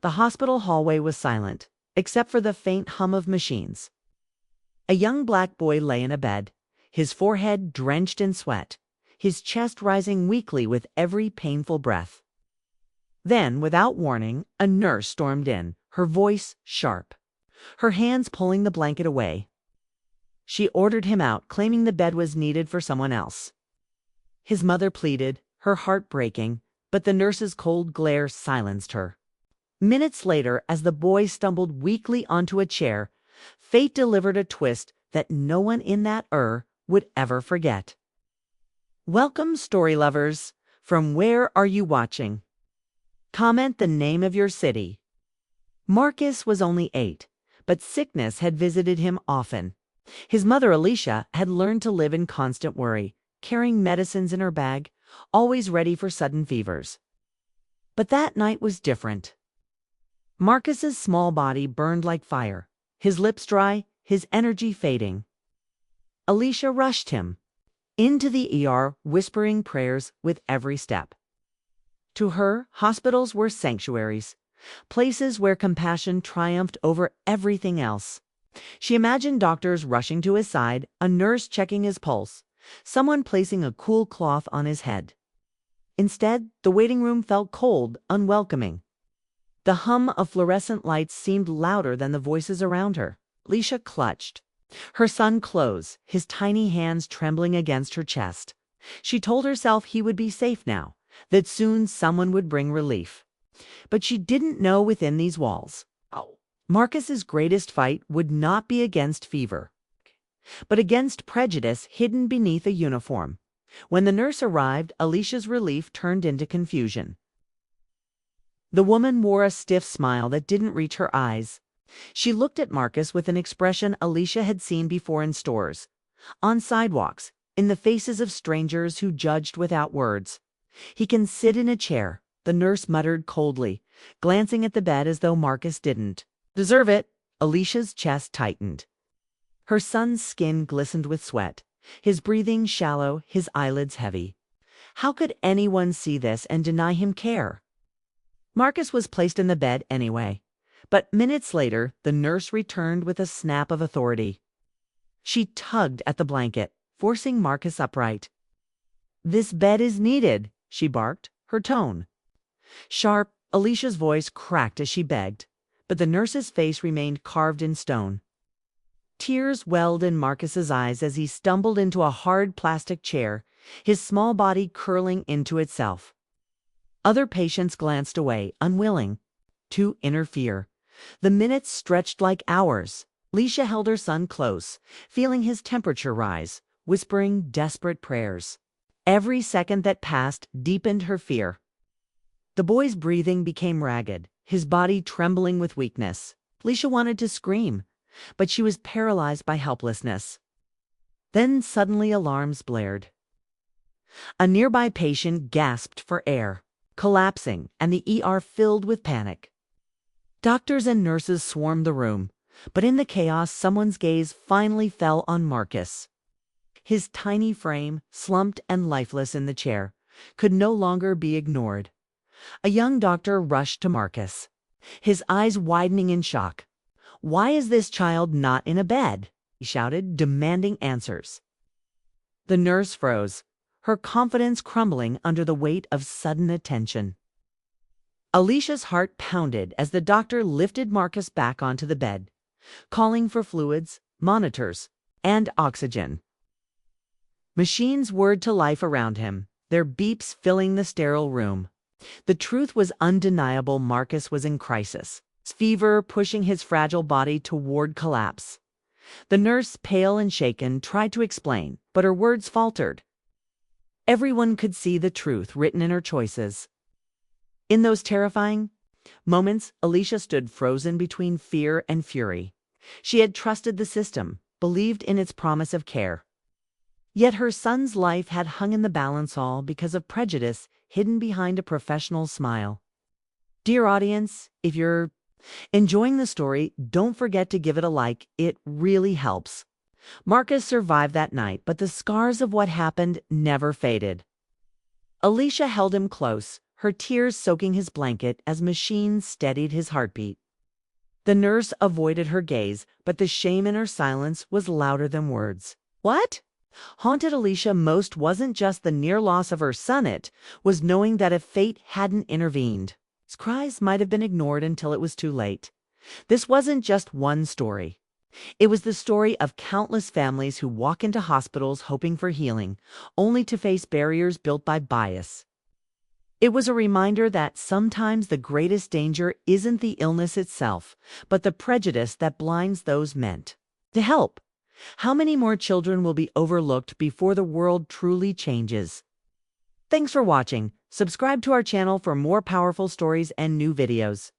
The hospital hallway was silent, except for the faint hum of machines. A young black boy lay in a bed, his forehead drenched in sweat, his chest rising weakly with every painful breath. Then, without warning, a nurse stormed in, her voice sharp, her hands pulling the blanket away. She ordered him out, claiming the bed was needed for someone else. His mother pleaded, her heart breaking, but the nurse's cold glare silenced her. Minutes later, as the boy stumbled weakly onto a chair, fate delivered a twist that no one in that would ever forget. Welcome, story lovers. From where are you watching? Comment the name of your city. Marcus was only 8, but sickness had visited him often. His mother, Alicia, had learned to live in constant worry, carrying medicines in her bag, always ready for sudden fevers. But that night was different. Marcus's small body burned like fire, his lips dry, his energy fading. Alicia rushed him into the ER, whispering prayers with every step. To her, hospitals were sanctuaries, places where compassion triumphed over everything else. She imagined doctors rushing to his side, a nurse checking his pulse, someone placing a cool cloth on his head. Instead, the waiting room felt cold, unwelcoming. The hum of fluorescent lights seemed louder than the voices around her. Alicia clutched her son close, his tiny hands trembling against her chest. She told herself he would be safe now, that soon someone would bring relief. But she didn't know within these walls, Marcus's greatest fight would not be against fever, but against prejudice hidden beneath a uniform. When the nurse arrived, Alicia's relief turned into confusion. The woman wore a stiff smile that didn't reach her eyes. She looked at Marcus with an expression Alicia had seen before in stores, on sidewalks, in the faces of strangers who judged without words. "He can sit in a chair," the nurse muttered coldly, glancing at the bed as though Marcus didn't deserve it. Alicia's chest tightened. Her son's skin glistened with sweat, his breathing shallow, his eyelids heavy. How could anyone see this and deny him care? Marcus was placed in the bed anyway, but minutes later, the nurse returned with a snap of authority. She tugged at the blanket, forcing Marcus upright. "This bed is needed," she barked, her tone sharp. Alicia's voice cracked as she begged, but the nurse's face remained carved in stone. Tears welled in Marcus's eyes as he stumbled into a hard plastic chair, his small body curling into itself. Other patients glanced away, unwilling to interfere. The minutes stretched like hours. Alicia held her son close, feeling his temperature rise, whispering desperate prayers. Every second that passed deepened her fear. The boy's breathing became ragged, his body trembling with weakness. Alicia wanted to scream, but she was paralyzed by helplessness. Then suddenly alarms blared. A nearby patient gasped for air, collapsing, and the ER filled with panic. Doctors and nurses swarmed the room, but in the chaos, someone's gaze finally fell on Marcus. His tiny frame, slumped and lifeless in the chair, could no longer be ignored. A young doctor rushed to Marcus, his eyes widening in shock. "Why is this child not in a bed?" he shouted, demanding answers. The nurse froze, her confidence crumbling under the weight of sudden attention. Alicia's heart pounded as the doctor lifted Marcus back onto the bed, calling for fluids, monitors, and oxygen. Machines whirred to life around him, their beeps filling the sterile room. The truth was undeniable. Marcus was in crisis, fever pushing his fragile body toward collapse. The nurse, pale and shaken, tried to explain, but her words faltered. Everyone could see the truth written in her choices. In those terrifying moments, Alicia stood frozen between fear and fury. She had trusted the system, believed in its promise of care. Yet her son's life had hung in the balance, all because of prejudice hidden behind a professional smile. Dear audience, if you're enjoying the story, don't forget to give it a like. It really helps. Marcus survived that night, but the scars of what happened never faded. Alicia held him close, her tears soaking his blanket as machines steadied his heartbeat. The nurse avoided her gaze, but the shame in her silence was louder than words. What haunted Alicia most wasn't just the near loss of her son, it was knowing that if fate hadn't intervened, his cries might have been ignored until it was too late. This wasn't just one story. It was the story of countless families who walk into hospitals hoping for healing, only to face barriers built by bias. It was a reminder that sometimes the greatest danger isn't the illness itself, but the prejudice that blinds those meant to help. How many more children will be overlooked before the world truly changes? Thanks for watching. Subscribe to our channel for more powerful stories and new videos.